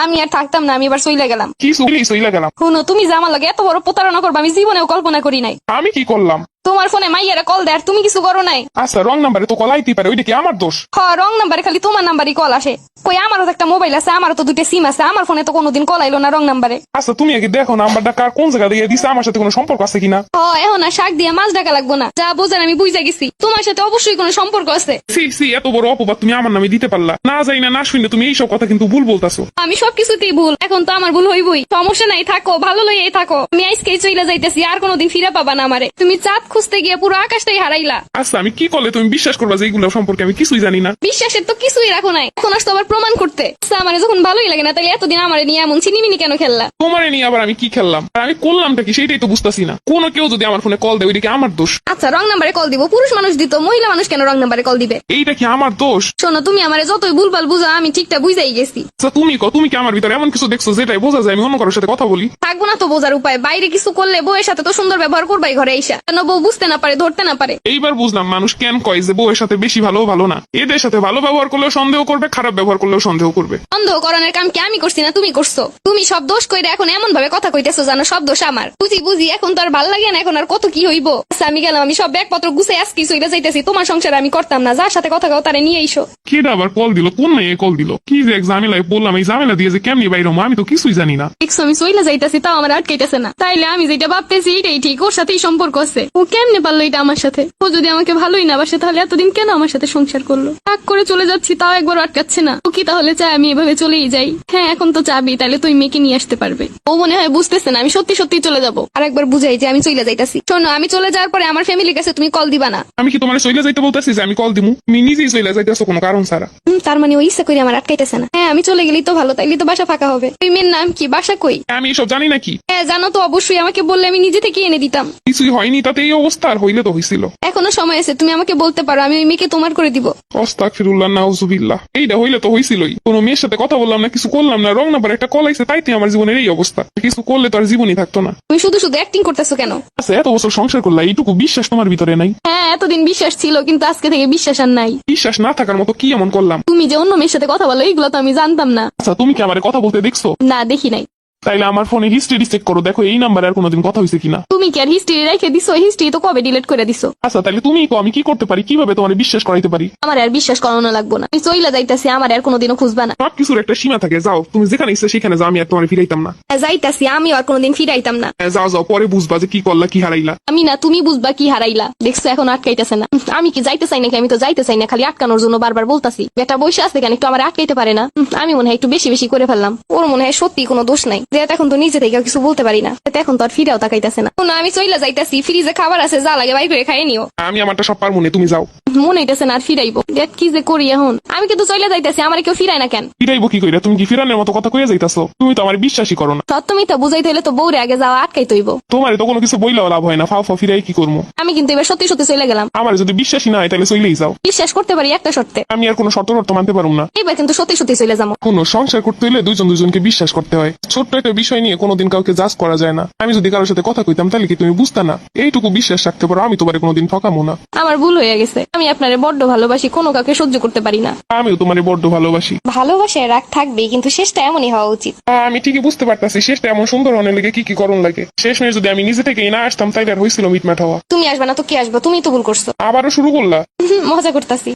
আমি আর থাকতাম না, আমি এবার চইলা গেলাম। কি সইলা গেলাম? শুনো, তুমি যে আমার লগে এত বড় প্রতারণা করবে আমি জীবনেও কল্পনা করি নাই। আমি কি করলাম? তোমার ফোনে মাইয়ারা কল দেয় আর তুমি কিছু করো নাই। আচ্ছা, রং নাম্বারে তো কল আইতেই পারে, ওইটা কি আমার দোষ? রং নাম্বারে খালি তোমার নাম্বারই কল আসে। কই আমারও তো একটা মোবাইল আছে, আমারও তো দুটো সিম আছে, আমার ফোনে তো কোনোদিন কল আইলো না রং নাম্বারে। আচ্ছা, তুমি আগে দেখো নাম্বারটা কার কোন জায়গা দিয়ে দিছে, আমার সাথে কোনো সম্পর্ক আছে কিনা। এখন আর শাক দিয়ে মাছ ডাকা লাগবো না, যা বোঝার আমি বুঝা গেছি। তোমার সাথে অবশ্যই কোনো সম্পর্ক আছে। সি এত বড় অপবাদ তুমি আমার নামে দিতে পারলা? না যাই না শুনে তুমি এইসব কথা কিন্তু ভুল বলতাছো। আমি সবকিছুতেই ভুল, এখন তো আমার ভুল হইবই। সমস্যা নাই, থাকো ভালো লইয়াই থাকো। আমি আজকেই চইলা যাইতেছি, আর কোনোদিন ফিরে পাবা না আমারে। তুমি চাঁদ খুঁজতে গিয়ে পুরো আকাশটাই হারাইলা। আচ্ছা, আমি কি করলে তুমি বিশ্বাস করবা যে এইগুলো সম্পর্কে আমি কিছুই জানি না? বিশ্বাসের তো কিছুই রাখো নাই, এখন আসতো আবার প্রমাণ করতে। আমারে যখন ভালোই লাগে না, তাহলে এতদিন আমারে নিয়ে এমন চিনিমিনি কেন খেললা? তোমারে নিয়ে আবার আমি কি খেললাম আর আমি করলামটা কি সেটাই তো বুঝতেছি না। কোনো কেউ যদি আমার ফোনে কল দেয় ওইটা কি আমার দোষ? আচ্ছা, রং নাম্বারে কল দিব, পুরুষ মানুষ দিত, মহিলা মানুষ কেন রং নাম্বারে কল দিবে? এইটা কি আমার দোষ? শোনো, তুমি আমারে যতই ভুলভাল বুঝা, আমি ঠিকটা বুঝাই গেছি। আচ্ছা, তুমি কি আমার ভিতরে এমন কিছু দেখছো যেটাই বোঝা যায় আমি অন্য কারোর সাথে কথা বলি? থাকবো না তো বোঝার উপায়। বাইরে কিছু করলে বউয়ের সাথে তো সুন্দর ব্যবহার করবাই ঘরে আইসা, কেন বউ বুঝতে না পারে, ধরতে না পারে? এইবার বুঝলাম মানুষ কেন কয় যে বউয়ের সাথে বেশি ভালো না। এদের সাথে ভালো ব্যবহার করলেও সন্দেহ করবে, খারাপ ব্যবহার করলেও সন্দেহ করবে। সন্দেহ করানোর কাম কি আমি করছি না তুমি করছো? তুমি সব দোষ কইরা এখন এমন ভাবে কথা কইতেছো জানো সব দোষ আমার। বুঝি এখন তো আর ভাল লাগে না, এখন আর কত কি হইব। আচ্ছা, আমি গেলাম, আমি সব ব্যাগপত্র গুছাই আজকে চইলা যাইতেছি। তোমার সংসারে আমি করতাম না, যার সাথে কথা কও তারে নিয়ে আইসো। কেডা আবার কল দিল? কোন মেয়ে কল দিল? কি যে এক ঝামেলায় বললাম, এই ঝামেলা দিয়ে যে কেমনি বাইরে হবো আমি তো কিছুই জানি না। দেখছো, আমি চইলা যাইতেছি তাও আমার আটকাইতেছে না। তাইলে আমি যেটা ভাবতেছি এটাই ঠিক, ওর সাথেই সম্পর্ক আছে। ও কেমনে পারলো এটা আমার সাথে? ও যদি আমাকে ভালোই না বাসে তাহলে এতদিন কেন আমার সাথে সংসার করলো? রাগ করে চলে যাচ্ছি তাও একবার আটকাচ্ছে না। ও কি তাহলে চাই আমি এভাবে চলেই যাই? হ্যাঁ, এখন তো চাবি, তাহলে তুই মেয়েকে নিয়ে আসতে পারবে। ও মনে হয় বুঝতেছে না আমি সত্যি সত্যি চলে যাবো। আর একবার বুঝাই যে আমি চলে যাইতাছি। শোনো, আমি চলে যাওয়ার পরে আমার ফ্যামিলির কাছে তুমি কল দিবা না। আমি কি তোমার চলে যাইতে বলতেছি যে আমি কল দিমু? তুমি নিজেই চলে যাইতেছো কোনো কারণ ছাড়া। তার মানে ও ইচ্ছা করে আমার আটকাইতেছে না। হ্যাঁ, আমি চলে গেলেই তো ভালো, তাইলে তো বাসা ফাঁকা হবে। ওই মেয়ের নাম কি? বাসা কই? আমি এসব জানি নাকি? হ্যাঁ জানো তো, অবশ্যই আমাকে বললে আমি নিজে থেকে এনে দিতাম। কিছুই হয়নি, তাতে এই অবস্থা। আর হইলে তো হইছিল। এখনো সময় আছে, তুমি আমাকে বলতে পারো, আমি ওই মেয়েকে তোমার করে দিব। আস্তাগফিরুল্লাহ, নাউজুবিল্লাহ। এইটা হইলে তো হইছিলই। কোনো মেয়ের সাথে কথা বললাম না, কিছু করলাম না, রং নাম্বার একটা কল আইছে, তাইতে আমার জীবনের এই অবস্থা। কিছু করলে তো আর জীবনই থাকতো না। তুমি শুধু শুধু অ্যাক্টিং করতেছো কেন? আচ্ছা, এত বছর সংসার করলা, এইটুকু বিশ্বাস তোমার ভিতরে নাই? হ্যাঁ, এতদিন বিশ্বাস ছিল, কিন্তু আজকে থেকে বিশ্বাস আর নাই। বিশ্বাস না থাকার মতো কি এমন করলাম? তুমি যে অন্য মেয়ের সাথে কথা বলো এগুলো তো আমি জানতাম না। আচ্ছা, তুমি কি আমার কথা বলতে দেখছো? না, দেখি নাই। তাইলে আমার ফোনে হিস্ট্রি চেক করো, দেখো এই নাম্বারে আর কোনোদিন কথা হয়েছে কিনা। তুমি কি আর হিস্ট্রি রেখে দিছো? হিস্ট্রি তো কবে ডিলিট করে দিছো। আচ্ছা, তাহলে তুমি আমি কি করতে পারি? কিভাবে তোমার বিশ্বাস করাইতে পারি? আমার আর বিশ্বাস করানো লাগবো না, আমি চইলা যাইতাছি, আমার আর কোনোদিনও খুঁজবা না। সব কিছুর একটা সীমা থাকে, যাও তুমি যেখানে ইচ্ছা সেখানে যাও, আমি আর তোমার ফিরাইতাম না। যাইতাছি, আমি আর কোনোদিন ফিরাইতাম না। যাও পরে বুঝবা যে কি করলা, কি হারাইলা। আমি না, তুমি বুঝবা কি হারাইলা। দেখছো এখন আটকাইতেছে না। আমি কি যাইতে চাই নাকি? আমি তো যাইতে চাই না, খালি আটকানোর জন্য বারবার বলতাছি। বেটা বসে আছে কেন, একটু আমার আটকাইতে পারে না? আমি মনে হয় একটু বেশি বেশি করে ফেললাম। ওর মনে হয় সত্যি কোনো দোষ নাই, যে এখন তো নিজে থেকে কিছু বলতে পারি না, এখন তো আর ফিরেও তাকাইতেছে না। আমি চইলা যাইতাছি, ফ্রিজে খাবার আছে, যা লাগে বাই করে খাইয়ে নিও। আমি আমারটা সব পারবো না, তুমি যাও। মনে হইতেছে না আর ফিরাইবো। দেখ কি যে করি এখন। আমি কিন্তু চইলা যাইতাছি, আমার কেউ ফিরায় না কেন? ফিরাইবো কি কইরা? তুমি কি ফিরানোর মতো কথা কইয়া যাইতাছো? তুমি তো আমার বিশ্বাসই করো না। সত্য মিথ্যা বুঝাইতে হইলে তো বউরে আগে যাওয়া আটকাই তৈব। তোমার তো কোনো কিছু বইলেও লাভ হয় না, ফাও ফিরাই কি করবো? আমি কিন্তু এবার সত্যি সত্যি চলে গেলাম। আমার যদি বিশ্বাসই না হয় তাহলে চলেই যাও। বিশ্বাস করতে পারি একটা শর্তে। আমি আর কোনো শর্ত মানতে পারবো না। এবার কিন্তু সত্যি সত্যি চলে যাবো। কোনো সংসার করতে হলে দুজনকে বিশ্বাস করতে হয়। ছোট্ট একটা বিষয় নিয়ে কোনোদিন কাউকে জাজ করা যায় না। আমি যদি কারোর সাথে কথা কইতাম তাহলে কি তুমি বুঝতা না? এইটুকু বিশ্বাস রাখতে পারো, আমি তোমারে কোনোদিন ঠকামো না। আমার ভুল হয়ে গেছে, আমি আপনারে বড্ড ভালোবাসি, কোনো কাউকে সহ্য করতে পারি না। আমিও তোমারে বড্ড ভালোবাসি। ভালোবাসায় রাগ থাকবেই, কিন্তু শেষটা এমনই হওয়া উচিত। আমি ঠিকই বুঝতে পারতাছি শেষটা এমন সুন্দর হওয়ার লেগে কি করণ লাগে। শেষ মেয়ে যদি আমি নিজে থেকেই না আসতাম তাইলে আর হয়েছিল মিটমাট হওয়া। তুমি আসবে না তো কে আসবে? তুমি তো ভুল করছো। আবারও শুরু করলা? মজা করতাছি।